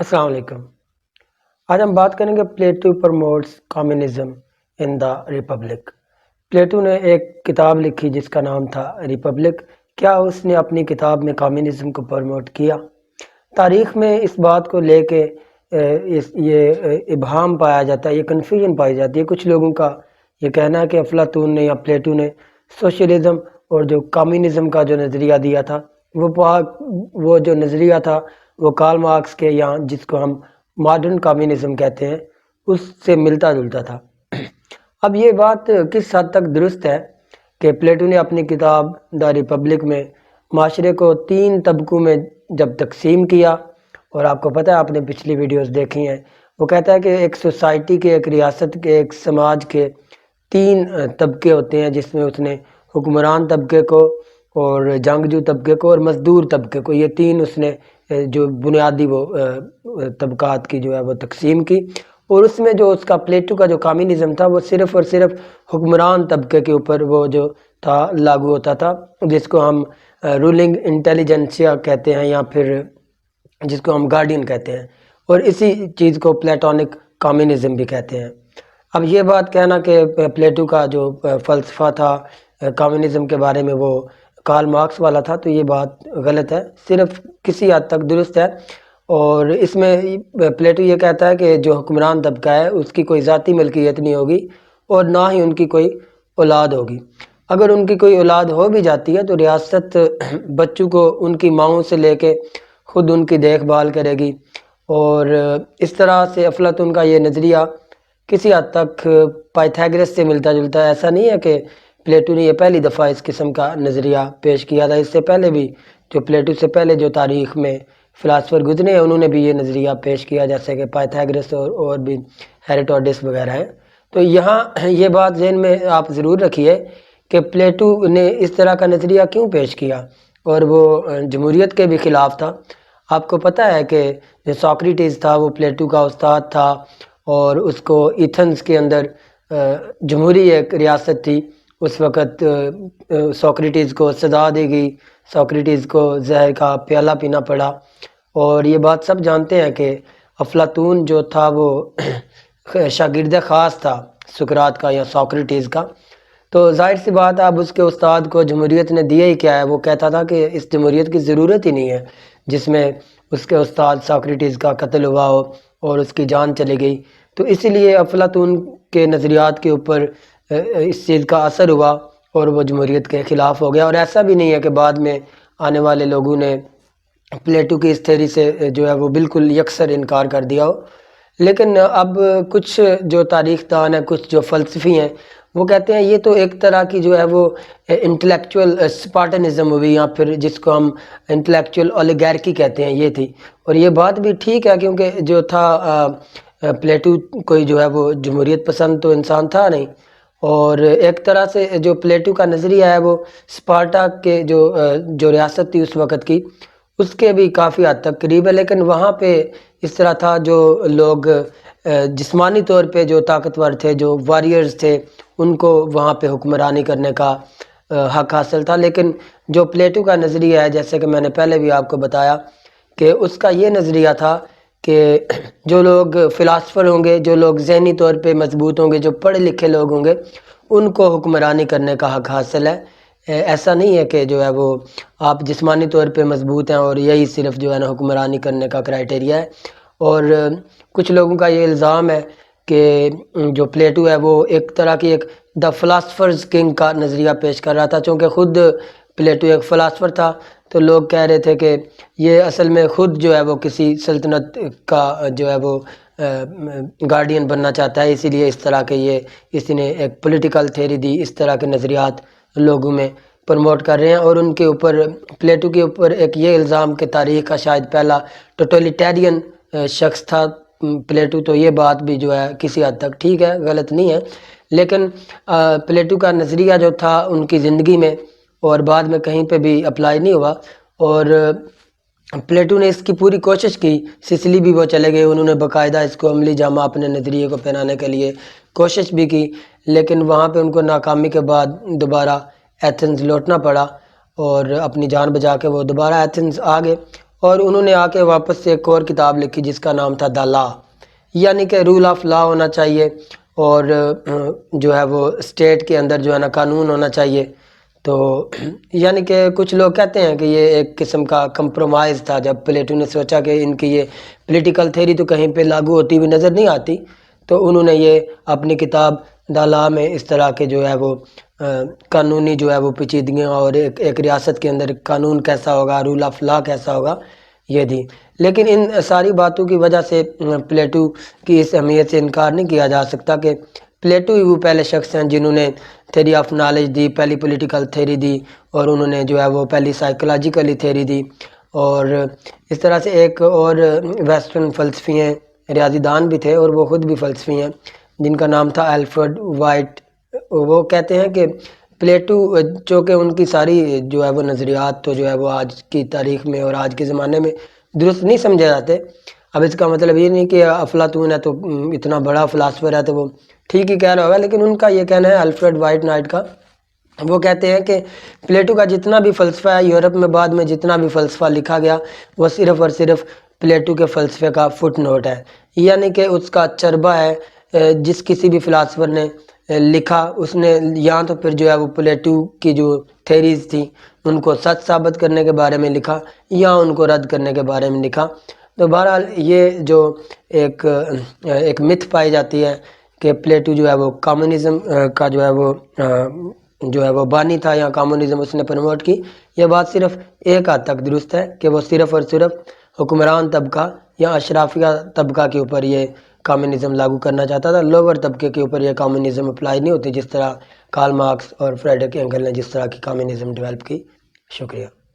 السلام علیکم۔ آج ہم بات کریں گے Plato promotes communism in the Republic. Plato نے ایک کتاب لکھی جس کا نام تھا ریپبلک۔ کیا اس نے اپنی کتاب میں کمیونزم کو پروموٹ کیا؟ تاریخ میں اس بات کو لے کے یہ ابہام پایا جاتا ہے، یہ کنفیوژن پائی جاتی ہے۔ کچھ لوگوں کا یہ کہنا ہے کہ افلاطون نے یا پلیٹو نے سوشلزم اور جو کمیونزم کا جو نظریہ دیا تھا وہ جو نظریہ تھا وہ کارل مارکس کے یا جس کو ہم ماڈرن کمیونزم کہتے ہیں اس سے ملتا جلتا تھا۔ اب یہ بات کس حد تک درست ہے کہ پلیٹو نے اپنی کتاب دا ریپبلک میں معاشرے کو 3 طبقوں میں جب تقسیم کیا، اور آپ کو پتہ ہے، آپ نے پچھلی ویڈیوز دیکھی ہیں، وہ کہتا ہے کہ ایک سوسائٹی کے، ایک ریاست کے، ایک سماج کے 3 طبقے ہوتے ہیں، جس میں اس نے حکمران طبقے کو اور جنگجو طبقے کو اور مزدور طبقے کو، یہ 3 اس نے جو بنیادی وہ طبقات کی جو ہے وہ تقسیم کی۔ اور اس میں جو اس کا پلیٹو کا جو کمیونزم تھا وہ صرف اور صرف حکمران طبقے کے اوپر وہ جو تھا لاگو ہوتا تھا، جس کو ہم رولنگ انٹیلیجنسیا کہتے ہیں یا پھر جس کو ہم گارڈین کہتے ہیں، اور اسی چیز کو پلیٹونک کمیونزم بھی کہتے ہیں۔ اب یہ بات کہنا کہ پلیٹو کا جو فلسفہ تھا کمیونزم کے بارے میں وہ کارل مارکس والا تھا، تو یہ بات غلط ہے، صرف کسی حد تک درست ہے۔ اور اس میں پلیٹو یہ کہتا ہے کہ جو حکمران طبقہ ہے اس کی کوئی ذاتی ملکیت نہیں ہوگی اور نہ ہی ان کی کوئی اولاد ہوگی۔ اگر ان کی کوئی اولاد ہو بھی جاتی ہے تو ریاست بچوں کو ان کی ماؤں سے لے کے خود ان کی دیکھ بھال کرے گی۔ اور اس طرح سے افلاطون کا یہ نظریہ کسی حد تک پائتھاگورس سے ملتا جلتا ہے۔ ایسا نہیں ہے کہ پلیٹو نے یہ پہلی دفعہ اس قسم کا نظریہ پیش کیا تھا، اس سے پہلے بھی جو پلیٹو سے پہلے جو تاریخ میں فلاسفر گزرے ہیں انہوں نے بھی یہ نظریہ پیش کیا، جیسے کہ پائتھاگورس اور بھی ہیراٹوڈس وغیرہ ہیں۔ تو یہاں یہ بات ذہن میں آپ ضرور رکھیے کہ پلیٹو نے اس طرح کا نظریہ کیوں پیش کیا، اور وہ جمہوریت کے بھی خلاف تھا۔ آپ کو پتہ ہے کہ جو سوکریٹس تھا وہ پلیٹو کا استاد تھا، اور اس کو ایتھنز کے اندر جمہوری ایک ریاست تھی، اس وقت سوکریٹس کو سزا دی گئی، سوکریٹس کو زہر کا پیالہ پینا پڑا۔ اور یہ بات سب جانتے ہیں کہ افلاطون جو تھا وہ شاگرد خاص تھا سقراط کا یا سوکریٹس کا، تو ظاہر سی بات اب اس کے استاد کو جمہوریت نے دیا ہی کیا ہے۔ وہ کہتا تھا کہ اس جمہوریت کی ضرورت ہی نہیں ہے جس میں اس کے استاد سوکریٹس کا قتل ہوا ہو اور اس کی جان چلی گئی۔ تو اسی لیے افلاطون کے نظریات کے اوپر اس چیز کا اثر ہوا اور وہ جمہوریت کے خلاف ہو گیا۔ اور ایسا بھی نہیں ہے کہ بعد میں آنے والے لوگوں نے پلیٹو کی اس تھیوری سے جو ہے وہ بالکل یکسر انکار کر دیا ہو، لیکن اب کچھ جو تاریخ دان ہیں، کچھ جو فلسفی ہیں، وہ کہتے ہیں یہ تو ایک طرح کی جو ہے وہ انٹلیکچول اسپارٹنزم ہوئی، یا پھر جس کو ہم انٹلیکچول اولیگارکی کہتے ہیں، یہ تھی۔ اور یہ بات بھی ٹھیک ہے، کیونکہ جو تھا پلیٹو کوئی جو ہے وہ جمہوریت پسند تو انسان تھا نہیں، اور ایک طرح سے جو پلیٹو کا نظریہ ہے وہ اسپارٹا کے جو ریاست تھی اس وقت کی اس کے بھی کافی حد تک قریب ہے۔ لیکن وہاں پہ اس طرح تھا، جو لوگ جسمانی طور پہ جو طاقتور تھے، جو واریئرز تھے، ان کو وہاں پہ حکمرانی کرنے کا حق حاصل تھا۔ لیکن جو پلیٹو کا نظریہ ہے، جیسے کہ میں نے پہلے بھی آپ کو بتایا کہ اس کا یہ نظریہ تھا کہ جو لوگ فلاسفر ہوں گے، جو لوگ ذہنی طور پہ مضبوط ہوں گے، جو پڑھے لکھے لوگ ہوں گے، ان کو حکمرانی کرنے کا حق حاصل ہے۔ ایسا نہیں ہے کہ جو ہے وہ آپ جسمانی طور پہ مضبوط ہیں اور یہی صرف جو ہے نا حکمرانی کرنے کا کرائٹیریا ہے۔ اور کچھ لوگوں کا یہ الزام ہے کہ جو پلیٹو ہے وہ ایک طرح کی ایک دا فلاسفرز کنگ کا نظریہ پیش کر رہا تھا، چونکہ خود پلیٹو ایک فلاسفر تھا، تو لوگ کہہ رہے تھے کہ یہ اصل میں خود جو ہے وہ کسی سلطنت کا جو ہے وہ گارڈین بننا چاہتا ہے، اسی لیے اس طرح کے اس نے ایک پولیٹیکل تھیوری دی، اس طرح کے نظریات لوگوں میں پروموٹ کر رہے ہیں۔ اور ان کے اوپر پلیٹو کے اوپر ایک یہ الزام کہ تاریخ کا شاید پہلا ٹوٹلیٹیرین شخص تھا پلیٹو، تو یہ بات بھی جو ہے کسی حد تک ٹھیک ہے، غلط نہیں ہے۔ لیکن پلیٹو کا نظریہ جو تھا ان کی زندگی میں اور بعد میں کہیں پہ بھی اپلائی نہیں ہوا، اور پلیٹو نے اس کی پوری کوشش کی، سسلی بھی وہ چلے گئے، انہوں نے باقاعدہ اس کو عملی جامہ اپنے نظریے کو پہنانے کے لیے کوشش بھی کی، لیکن وہاں پہ ان کو ناکامی کے بعد دوبارہ ایتھنز لوٹنا پڑا، اور اپنی جان بچا کے وہ دوبارہ ایتھنز آ گئے۔ اور انہوں نے آ کے واپس سے ایک اور کتاب لکھی جس کا نام تھا دا لا، یعنی کہ رول آف لا ہونا چاہیے، اور جو ہے وہ اسٹیٹ کے اندر جو ہے نا قانون ہونا چاہیے۔ تو یعنی کہ کچھ لوگ کہتے ہیں کہ یہ ایک قسم کا کمپرومائز تھا، جب پلیٹو نے سوچا کہ ان کی یہ پولیٹیکل تھیوری تو کہیں پہ لاگو ہوتی ہوئی نظر نہیں آتی، تو انہوں نے یہ اپنی کتاب دا لا میں اس طرح کے جو ہے وہ قانونی جو ہے وہ پیچیدگیاں اور ایک ریاست کے اندر قانون کیسا ہوگا، رول آف لا کیسا ہوگا، یہ دی۔ لیکن ان ساری باتوں کی وجہ سے پلیٹو کی اس اہمیت سے انکار نہیں کیا جا سکتا کہ پلیٹو ہی وہ پہلے شخص ہیں جنہوں نے تھیوری آف نالج دی، پہلی پولیٹیکل تھیوری دی، اور انہوں نے جو ہے وہ پہلی سائیکولوجیکلی تھیوری دی۔ اور اس طرح سے ایک اور ویسٹرن فلسفی ہیں، ریاضی دان بھی تھے اور وہ خود بھی فلسفی ہیں، جن کا نام تھا الفریڈ وائٹ۔ وہ کہتے ہیں کہ پلیٹو چونکہ ان کی ساری جو ہے وہ نظریات تو جو ہے وہ آج کی تاریخ میں اور آج کے زمانے میں درست نہیں سمجھے جاتے۔ اب اس کا مطلب یہ نہیں کہ افلاطون ہے تو اتنا بڑا فلاسفر ہے تو وہ ٹھیک ہی کہہ رہا ہوگا، لیکن ان کا یہ کہنا ہے الفریڈ وائٹ نائٹ کا، وہ کہتے ہیں کہ پلیٹو کا جتنا بھی فلسفہ ہے یورپ میں بعد میں جتنا بھی فلسفہ لکھا گیا وہ صرف اور صرف پلیٹو کے فلسفے کا فٹ نوٹ ہے، یعنی کہ اس کا چربہ ہے۔ جس کسی بھی فلاسفر نے لکھا اس نے یا تو پھر جو ہے وہ پلیٹو کی جو تھیریز تھیں ان کو سچ ثابت کرنے کے بارے میں لکھا یا ان کو رد کرنے کے بارے میں لکھا۔ تو بہرحال یہ جو ایک متھ پائی جاتی ہے کہ پلیٹو جو ہے وہ کمیونزم کا جو ہے وہ بانی تھا یا کمیونزم اس نے پروموٹ کی، یہ بات صرف ایک حد تک درست ہے کہ وہ صرف اور صرف حکمران طبقہ یا اشرافیہ طبقہ کے اوپر یہ کمیونزم لاگو کرنا چاہتا تھا، لوور طبقے کے اوپر یہ کمیونزم اپلائی نہیں ہوتی، جس طرح کارل مارکس اور فریڈرک اینگل نے جس طرح کی کمیونزم ڈیولپ کی۔ شکریہ۔